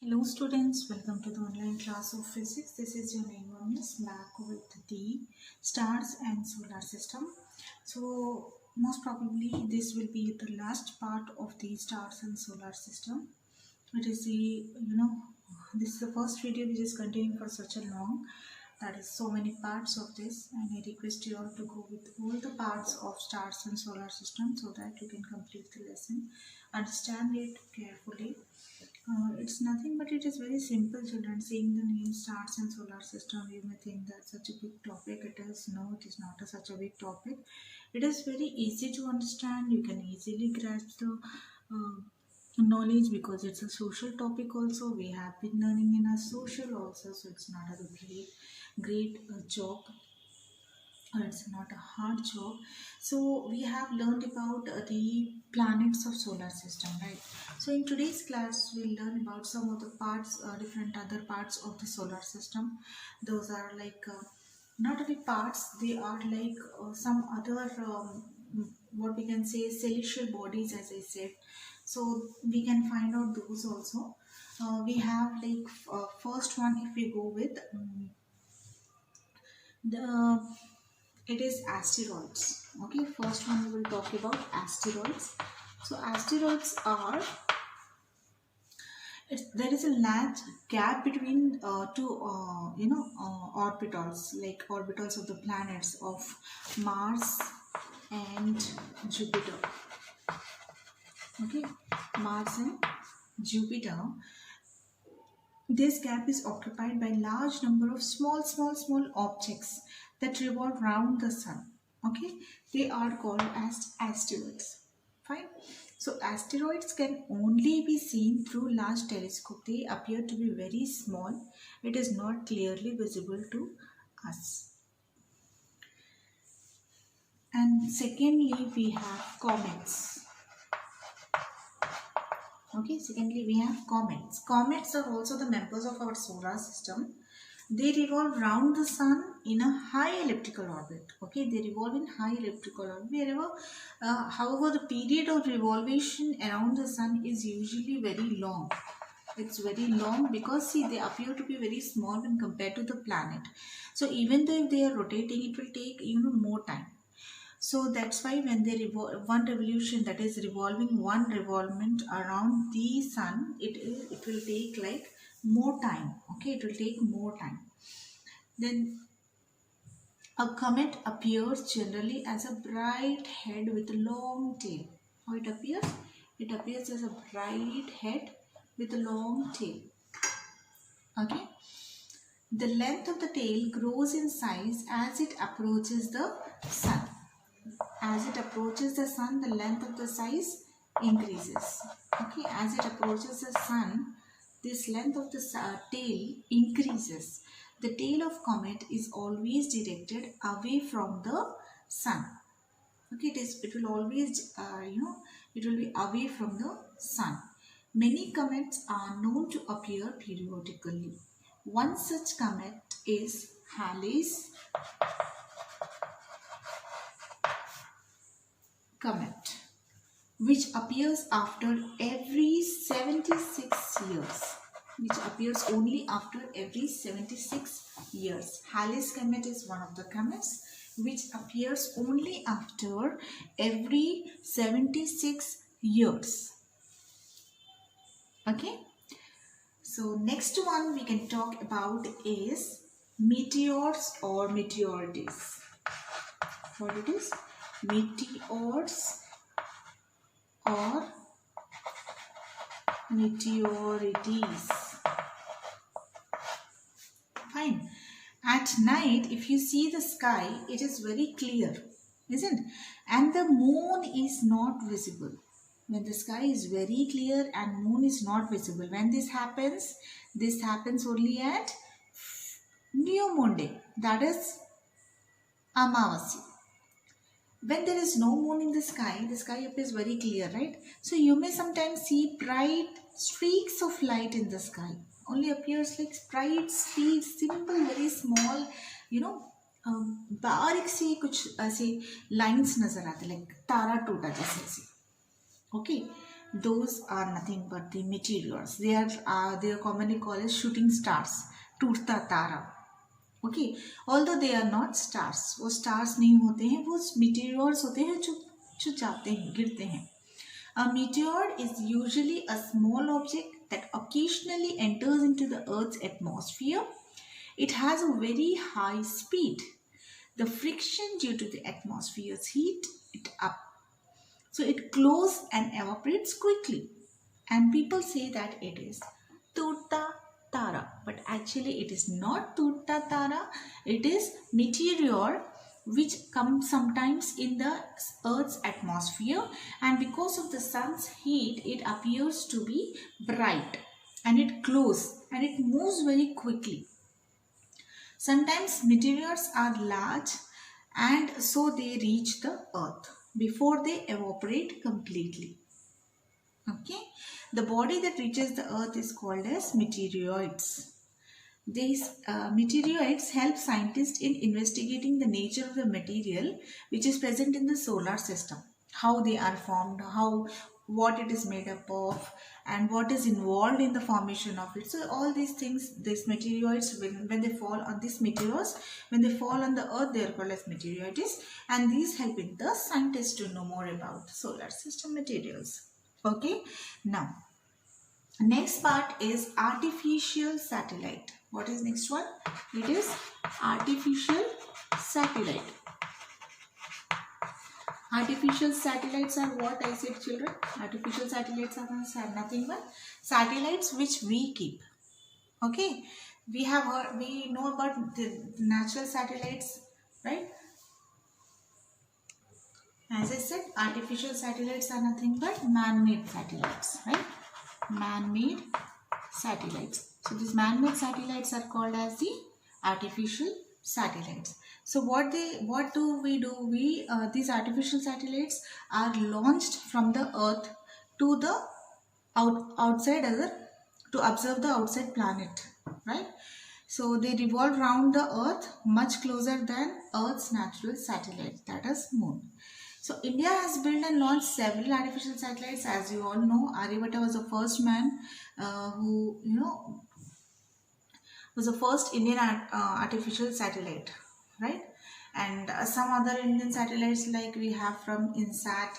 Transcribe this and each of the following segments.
Hello students, welcome to the online class of physics. This is your name Miss back with the stars and solar system. So most probably this will be the last part of the stars and solar system. It is this is the first video which is continuing for such a long. That is so many parts of this, and I request you all to go with all the parts of stars and solar system so that you can complete the lesson, understand it carefully. It's nothing but it is very simple, children. Seeing the name stars and solar system, you may think that such a big topic. It is no, it is not such a big topic. It is very easy to understand. You can easily grasp the knowledge because it's a social topic. Also, we have been learning in our social also, so it's not a great job, or it's not a hard job. So we have learned about the planets of solar system, right? So in today's class we'll learn about some of the parts, different other parts of the solar system. Those are like not only parts, they are like some other what we can say celestial bodies, as I said. So we can find out those also. We have like first one, if we go with the it is asteroids. Okay, first one we will talk about asteroids. So asteroids are, there is a large gap between two orbitals, like orbitals of the planets of Mars and Jupiter. Okay, Mars and Jupiter. This gap is occupied by large number of small objects that revolve around the sun. Okay, they are called as asteroids. Fine. So asteroids can only be seen through large telescope. They appear to be very small. It is not clearly visible to us. And secondly, we have comets. Okay, secondly we have comets. Comets are also the members of our solar system. They revolve round the sun in a high elliptical orbit. Okay, they revolve in high elliptical orbit. Wherever, however, the period of revolvation around the sun is usually very long. It's very long because see, they appear to be very small when compared to the planet. So even though if they are rotating, it will take more time. So that's why when they revolve one revolution, that is revolving one revolvement around the sun, it will take like more time. Okay, it will take more time. Then a comet appears generally as a bright head with a long tail. How it appears? It appears as a bright head with a long tail. Okay. The length of the tail grows in size as it approaches the sun. As it approaches the sun, the length of the size increases. Okay, as it approaches the sun, this length of the tail increases. The tail of comet is always directed away from the sun. Okay, it will always it will be away from the sun. Many comets are known to appear periodically. One such comet is Halley's comet, which appears after every 76 years. Which appears only after every 76 years. Halley's comet is one of the comets which appears only after every 76 years. Okay. So next one we can talk about is meteors or meteorites. What it is? Meteors or meteorites. Fine. At night, if you see the sky, it is very clear, isn't it? And the moon is not visible. When the sky is very clear and moon is not visible, when this happens only at new moon day, that is Amavasya. When there is no moon in the sky appears very clear, right? So you may sometimes see bright streaks of light in the sky. Only appears like bright streaks, simple, very small, बारीक सी कुछ ऐसे lines नजर आते, like तारा टूटा जैसे ऐसे. Okay, those are nothing but the meteors. They are commonly called as shooting stars, टूटता तारा. Okay, although they are not stars, वो स्टार्स नहीं होते हैं, वो मीटियोर्स होते हैं जो जाते हैं, गिरते हैं. A meteor is usually a small object that occasionally enters into the Earth's atmosphere. It has a very high speed. The friction due to the atmosphere's heat it up. So it glows and evaporates quickly. And people say that it is Turta Tara. But actually it is not Turta Tara. It is meteor which comes sometimes in the Earth's atmosphere, and because of the sun's heat it appears to be bright and it glows and it moves very quickly. Sometimes meteors are large and so they reach the Earth before they evaporate completely. Okay, the body that reaches the Earth is called as meteoroids. These meteoroids help scientists in investigating the nature of the material which is present in the solar system, how they are formed, what it is made up of, and what is involved in the formation of it. So all these things, these meteoroids, when they fall on these meteors, when they fall on the Earth, they are called as meteoroids, and these helping the scientists to know more about solar system materials. Okay, now next part is artificial satellite. What is next one? It is artificial satellite. Artificial satellites are what I said, children? Artificial satellites are nothing but satellites which we keep. Okay, we know about the natural satellites, right? As I said, artificial satellites are nothing but man-made satellites, right? Man-made satellites. So these man-made satellites are called as the artificial satellites. So what do we do? These artificial satellites are launched from the Earth to the outside Earth to observe the outside planet, right? So they revolve around the Earth much closer than Earth's natural satellite, that is Moon. So India has built and launched several artificial satellites. As you all know, Aryabhatta was the first man who was the first Indian artificial satellite, right? And some other Indian satellites like we have from INSAT,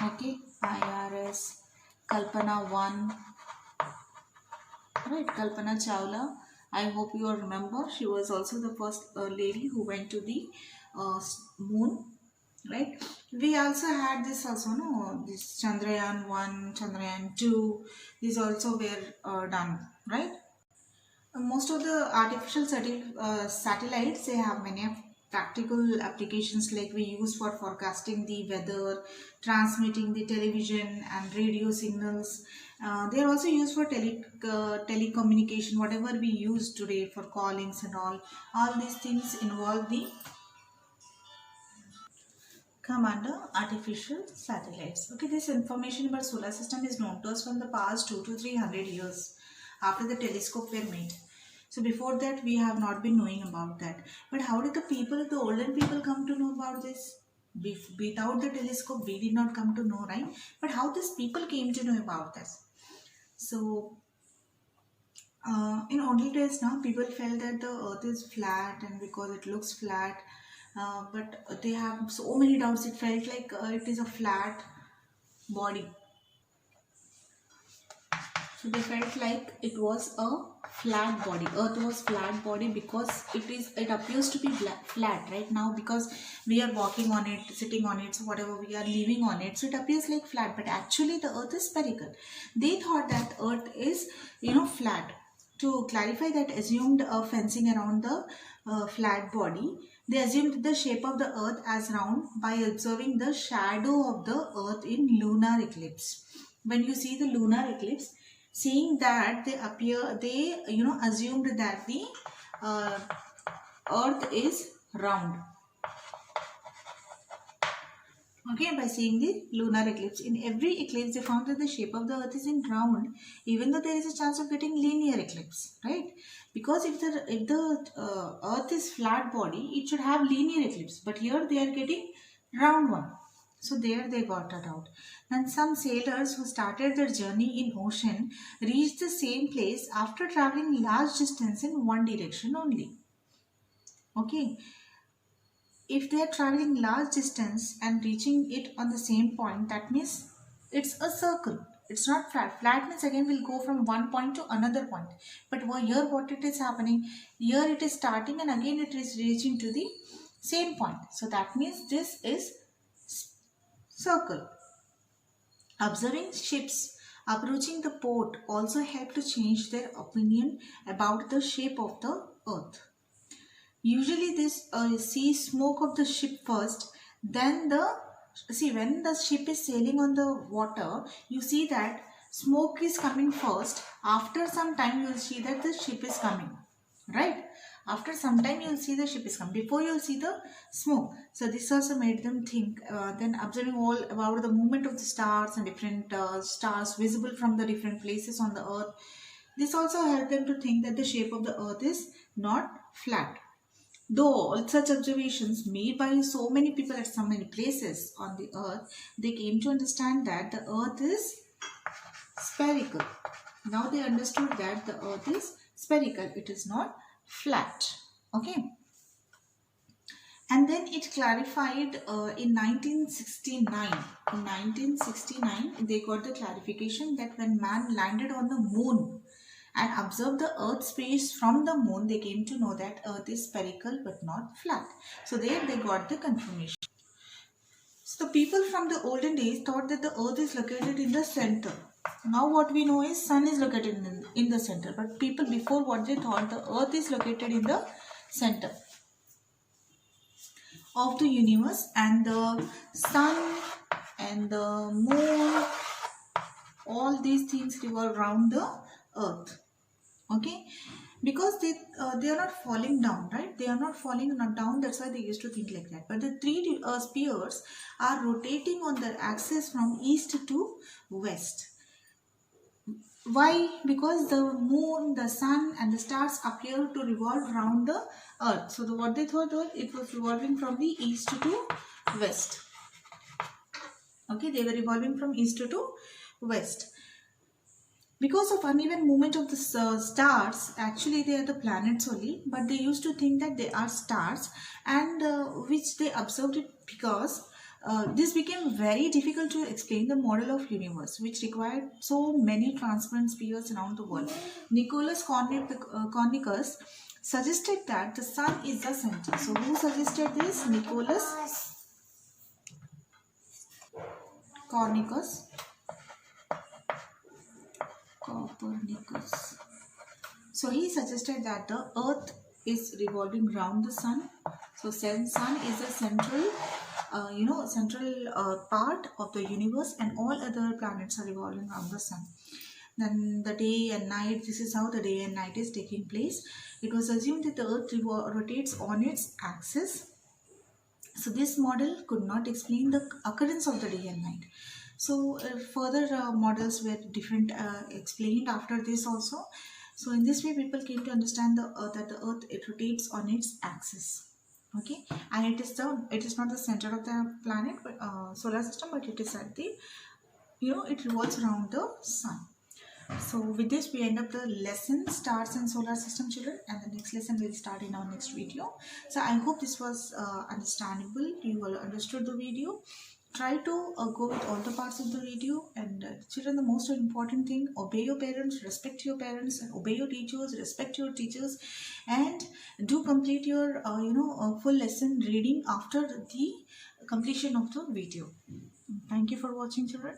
okay, IRS, Kalpana 1, right? Kalpana Chawla. I hope you all remember. She was also the first lady who went to the moon, right? We also had this this Chandrayaan 1, Chandrayaan 2. These also were done, right? Most of the artificial satellites, they have many practical applications like we use for forecasting the weather, transmitting the television and radio signals. They are also used for telecommunication, whatever we use today for callings and all. All these things involve the come under artificial satellites. Okay, this information about solar system is known to us from the past 200 to 300 years after the telescope were made. So before that we have not been knowing about that. But how did the olden people come to know about this? Without the telescope we did not come to know, right? But how these people came to know about this? So in olden days now people felt that the earth is flat, and because it looks flat, but they have so many doubts. It felt like it is a flat body. So they felt like it was a flat body. Earth was flat body because it appears to be flat right now, because we are walking on it, sitting on it, so whatever we are living on it, so it appears like flat, but actually the earth is spherical. They thought that earth is flat. To clarify that, assumed a fencing around the flat body. They assumed the shape of the earth as round by observing the shadow of the earth in lunar eclipse. When you see the lunar eclipse, seeing that they assumed that the earth is round. Okay, by seeing the lunar eclipse. In every eclipse, they found that the shape of the earth is in round, even though there is a chance of getting linear eclipse, right? Because if the earth is flat body, it should have linear eclipse, but here they are getting round one. So there they got it out. Then some sailors who started their journey in ocean reached the same place after traveling large distance in one direction only. Okay, if they are traveling large distance and reaching it on the same point, that means it's a circle. It's not flat. Flat means again will go from one point to another point. But here what it is happening, here it is starting and again it is reaching to the same point. So that means this is circle. Observing ships approaching the port also helped to change their opinion about the shape of the earth. Usually this see smoke of the ship first, then the see when the ship is sailing on the water, you see that smoke is coming first. After some time you will see that the ship is coming, right? After some time you will see the ship is coming. Before you will see the smoke. So this also made them think. Then observing all about the movement of the stars and different stars visible from the different places on the earth. This also helped them to think that the shape of the earth is not flat. Though all such observations made by so many people at so many places on the earth, they came to understand that the earth is spherical. Now they understood that the earth is spherical, it is not flat. Okay. And then it clarified in 1969. In 1969, they got the clarification that when man landed on the moon and observed the earth's space from the moon, they came to know that earth is spherical but not flat. So there they got the confirmation. So the people from the olden days thought that the earth is located in the center. Now what we know is sun is located in the center. But people before, what they thought, the earth is located in the center of the universe, and the sun and the moon, all these things revolve around the earth. Okay, because they are not falling down, right? They are not falling down, that's why they used to think like that. But the three spheres are rotating on their axis from east to west. Why? Because the moon, the sun and the stars appear to revolve around the earth. So what they thought was it was revolving from the east to west. Okay, they were revolving from east to west. Because of uneven movement of the stars, actually they are the planets only, but they used to think that they are stars, and which they observed it because this became very difficult to explain the model of universe, which required so many transparent spheres around the world. Nicolaus Copernicus suggested that the sun is the center. So who suggested this? Nicolaus Copernicus. So he suggested that the earth is revolving around the sun. So sun is the central part of the universe, and all other planets are revolving around the sun. Then the day and night, this is how the day and night is taking place. It was assumed that the earth rotates on its axis. So this model could not explain the occurrence of the day and night. So further models were different explained after this also. So in this way people came to understand that the earth, it rotates on its axis. Okay, and it is not the center of the planet, but solar system, but it is at the, it revolves around the sun. So with this we end up the lesson stars and solar system, children, and the next lesson will start in our next video. So I hope this was understandable. You all understood the video. Try to go with all the parts of the video, and children, the most important thing, obey your parents, respect your parents, and obey your teachers, respect your teachers, and do complete your full lesson reading after the completion of the video. Thank you for watching, children.